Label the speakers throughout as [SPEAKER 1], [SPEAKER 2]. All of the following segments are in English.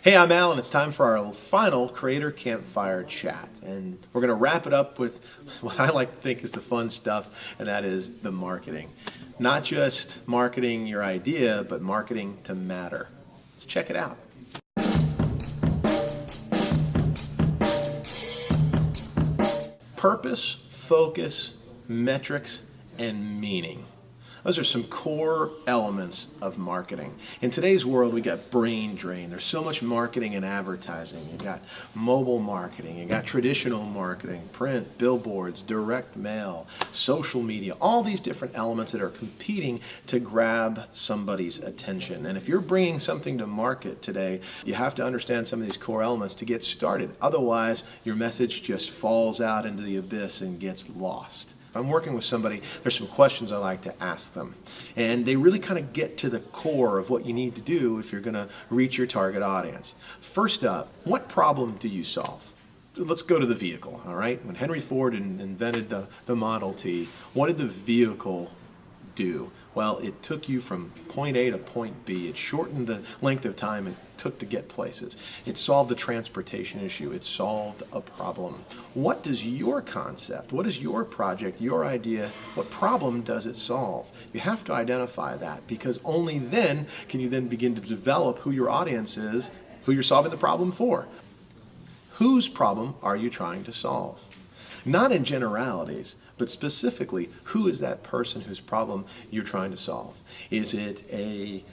[SPEAKER 1] Hey, I'm Al, and it's time for our final Creator Campfire chat. And we're going to wrap it up with what I like to think is the fun stuff, and that is the marketing. Not just marketing your idea, but marketing to matter. Let's check it out. Purpose, focus, metrics, and meaning. Those are some core elements of marketing. In today's world, we got brain drain. There's so much marketing and advertising. You got mobile marketing, you got traditional marketing, print, billboards, direct mail, social media, all these different elements that are competing to grab somebody's attention. And if you're bringing something to market today, you have to understand some of these core elements to get started. Otherwise, your message just falls out into the abyss and gets lost. If I'm working with somebody, there's some questions I like to ask them. And they really kind of get to the core of what you need to do if you're going to reach your target audience. First up, what problem do you solve? Let's go to the vehicle, all right? When Henry Ford invented the Model T, what did the vehicle do? Well, it took you from point A to point B. It shortened the length of time it took to get places. It solved the transportation issue. It solved a problem. What does your concept, what is your project, your idea, what problem does it solve? You have to identify that, because only then can you then begin to develop who your audience is, who you're solving the problem for. Whose problem are you trying to solve? Not in generalities, but specifically, who is that person whose problem you're trying to solve? Is it a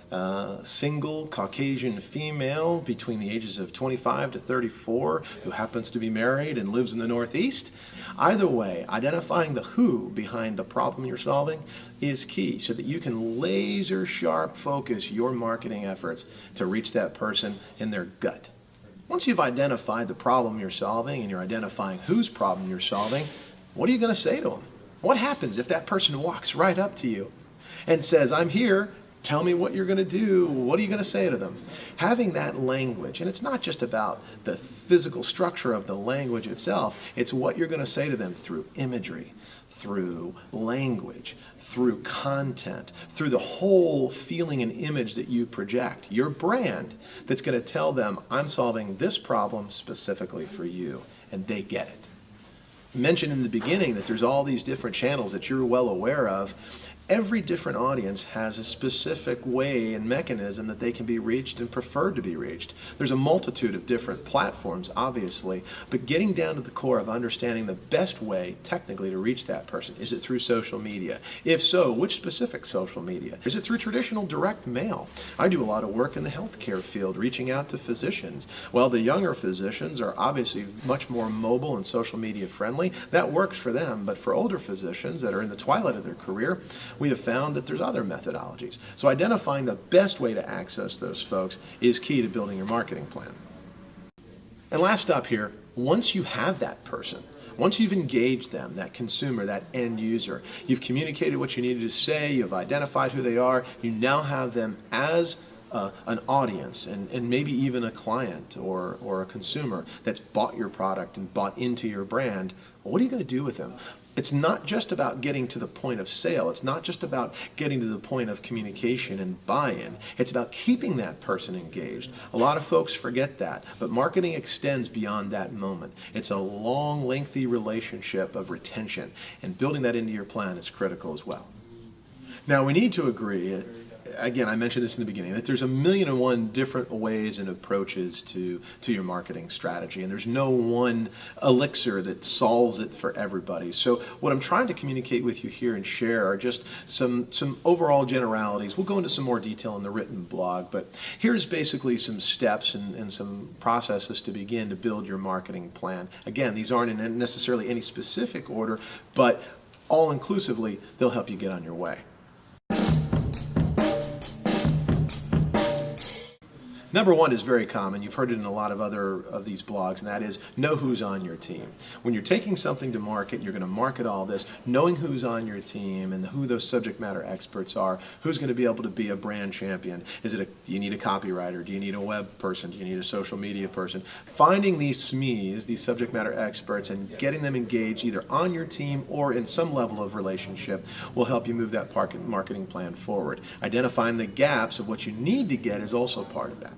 [SPEAKER 1] single Caucasian female between the ages of 25 to 34 who happens to be married and lives in the Northeast? Either way, identifying the who behind the problem you're solving is key, so that you can laser sharp focus your marketing efforts to reach that person in their gut. Once you've identified the problem you're solving and you're identifying whose problem you're solving, what are you going to say to them? What happens if that person walks right up to you and says, "I'm here, tell me what you're going to do"? What are you going to say to them? Having that language, and it's not just about the physical structure of the language itself, it's what you're going to say to them through imagery, through language, through content, through the whole feeling and image that you project, your brand, that's going to tell them, "I'm solving this problem specifically for you," and they get it. Mentioned in the beginning that there's all these different channels that you're well aware of. Every different audience has a specific way and mechanism that they can be reached and preferred to be reached. There's a multitude of different platforms, obviously, but getting down to the core of understanding the best way technically to reach that person. Is it through social media? If so, which specific social media? Is it through traditional direct mail? I do a lot of work in the healthcare field, reaching out to physicians. Well, the younger physicians are obviously much more mobile and social media friendly. That works for them, but for older physicians that are in the twilight of their career, we have found that there's other methodologies. So identifying the best way to access those folks is key to building your marketing plan. And last up here, once you have that person, once you've engaged them, that consumer, that end user, you've communicated what you needed to say, you've identified who they are, you now have them as an audience and maybe even a client or a consumer that's bought your product and bought into your brand. Well, what are you going to do with them? It's not just about getting to the point of sale. It's not just about getting to the point of communication and buy-in. It's about keeping that person engaged. A lot of folks forget that, but marketing extends beyond that moment. It's a long, lengthy relationship of retention, and building that into your plan is critical as well. Now, we need to agree, again, I mentioned this in the beginning, that there's 1,000,001 different ways and approaches to your marketing strategy, and there's no one elixir that solves it for everybody. So what I'm trying to communicate with you here and share are just some overall generalities. We'll go into some more detail in the written blog, but here's basically some steps and some processes to begin to build your marketing plan. Again, these aren't in necessarily any specific order, but all inclusively, they'll help you get on your way. Number one is very common. You've heard it in a lot of other of these blogs, and that is know who's on your team. When you're taking something to market, you're going to market all this, knowing who's on your team and who those subject matter experts are, who's going to be able to be a brand champion. Do you need a copywriter? Do you need a web person? Do you need a social media person? Finding these SMEs, these subject matter experts, and getting them engaged either on your team or in some level of relationship will help you move that marketing plan forward. Identifying the gaps of what you need to get is also part of that.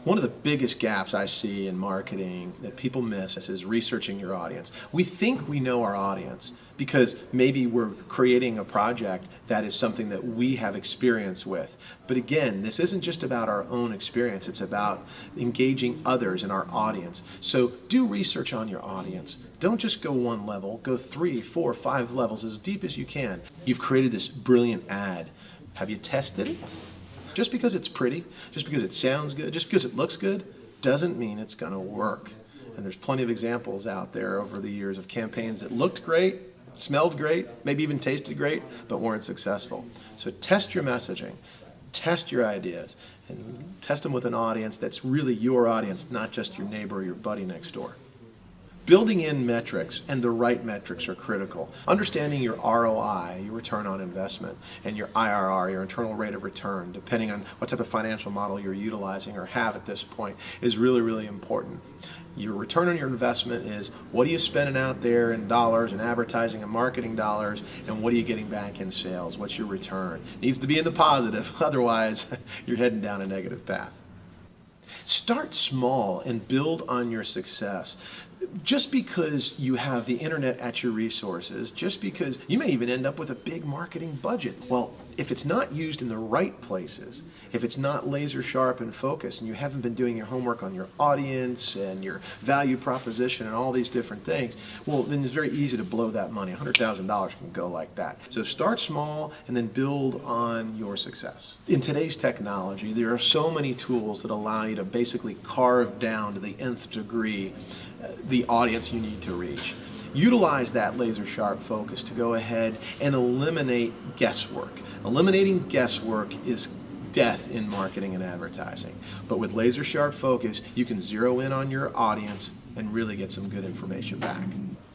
[SPEAKER 1] One of the biggest gaps I see in marketing that people miss is researching your audience. We think we know our audience because maybe we're creating a project that is something that we have experience with. But again, this isn't just about our own experience, it's about engaging others in our audience. So do research on your audience. Don't just go one level, go 3, 4, 5 levels as deep as you can. You've created this brilliant ad. Have you tested it? Just because it's pretty, just because it sounds good, just because it looks good, doesn't mean it's going to work. And there's plenty of examples out there over the years of campaigns that looked great, smelled great, maybe even tasted great, but weren't successful. So test your messaging, test your ideas, and test them with an audience that's really your audience, not just your neighbor or your buddy next door. Building in metrics, and the right metrics are critical. Understanding your ROI, your return on investment, and your IRR, your internal rate of return, depending on what type of financial model you're utilizing or have at this point, is really, really important. Your return on your investment is what are you spending out there in dollars and advertising and marketing dollars, and what are you getting back in sales? What's your return? It needs to be in the positive, otherwise you're heading down a negative path. Start small and build on your success. Just because you have the internet at your resources, just because you may even end up with a big marketing budget. Well, if it's not used in the right places, if it's not laser sharp and focused, and you haven't been doing your homework on your audience and your value proposition and all these different things, well, then it's very easy to blow that money. $100,000 can go like that. So start small and then build on your success. In today's technology, there are so many tools that allow you to basically carve down to the nth degree the audience you need to reach. Utilize that laser sharp focus to go ahead and eliminate guesswork. Eliminating guesswork is death in marketing and advertising. But with laser sharp focus, you can zero in on your audience and really get some good information back.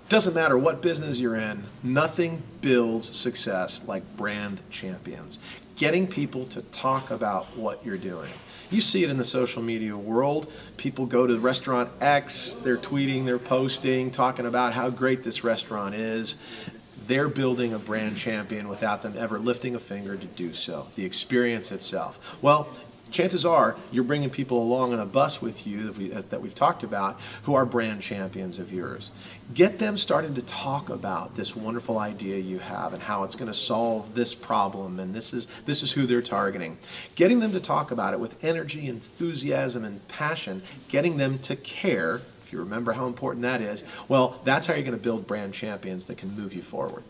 [SPEAKER 1] Doesn't matter what business you're in, nothing builds success like brand champions. Getting people to talk about what you're doing. You see it in the social media world. People go to restaurant X, they're tweeting, they're posting, talking about how great this restaurant is. They're building a brand champion without them ever lifting a finger to do so. The experience itself. Well, chances are you're bringing people along on a bus with you that we've talked about who are brand champions of yours. Get them starting to talk about this wonderful idea you have and how it's going to solve this problem, and this is who they're targeting. Getting them to talk about it with energy, enthusiasm, and passion, getting them to care, if you remember how important that is, well, that's how you're going to build brand champions that can move you forward.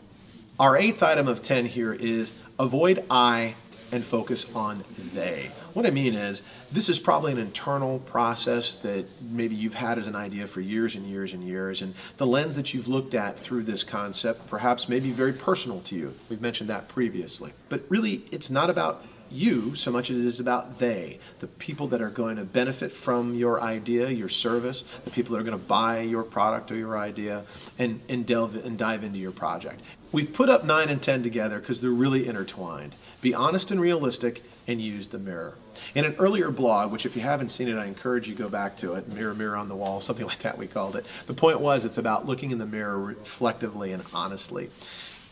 [SPEAKER 1] Our 8th item of 10 here is avoid I and focus on they. What I mean is, this is probably an internal process that maybe you've had as an idea for years and years and years, and the lens that you've looked at through this concept perhaps may be very personal to you. We've mentioned that previously. But really, it's not about you so much as it is about they, the people that are going to benefit from your idea, your service, the people that are going to buy your product or your idea and dive into your project. We've put up 9 and 10 together because they're really intertwined. Be honest and realistic and use the mirror. In an earlier blog, which if you haven't seen it, I encourage you to go back to it, Mirror, Mirror on the Wall, something like that we called it. The point was it's about looking in the mirror reflectively and honestly.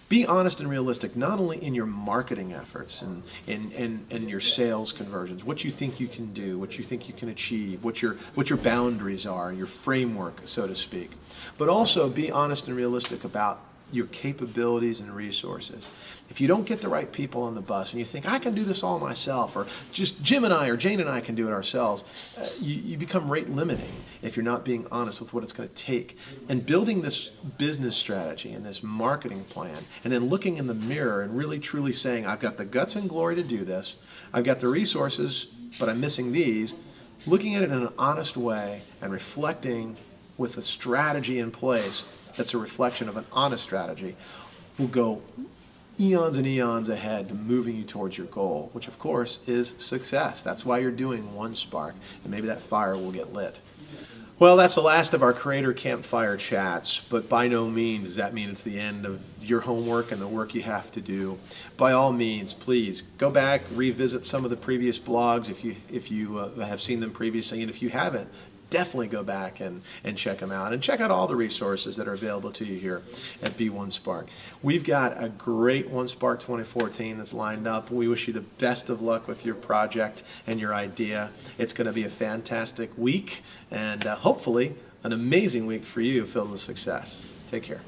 [SPEAKER 1] Be honest and realistic, not only in your marketing efforts and your sales conversions, what you think you can do, what you think you can achieve, what your boundaries are, your framework, so to speak. But also be honest and realistic about your capabilities and resources. If you don't get the right people on the bus and you think, I can do this all myself, or just Jim and I or Jane and I can do it ourselves, you become rate limiting if you're not being honest with what it's going to take. And building this business strategy and this marketing plan, and then looking in the mirror and really truly saying, I've got the guts and glory to do this, I've got the resources, but I'm missing these, looking at it in an honest way and reflecting with a strategy in place that's a reflection of an honest strategy, will go eons and eons ahead to moving you towards your goal, which of course is success. That's why you're doing one spark, and maybe that fire will get lit. Well, that's the last of our Creator Campfire chats, but by no means does that mean it's the end of your homework and the work you have to do. By all means, please go back, revisit some of the previous blogs if you have seen them previously, and if you haven't, definitely go back and check them out. And check out all the resources that are available to you here at B1 Spark. We've got a great One Spark 2014 that's lined up. We wish you the best of luck with your project and your idea. It's going to be a fantastic week and hopefully an amazing week for you filled with success. Take care.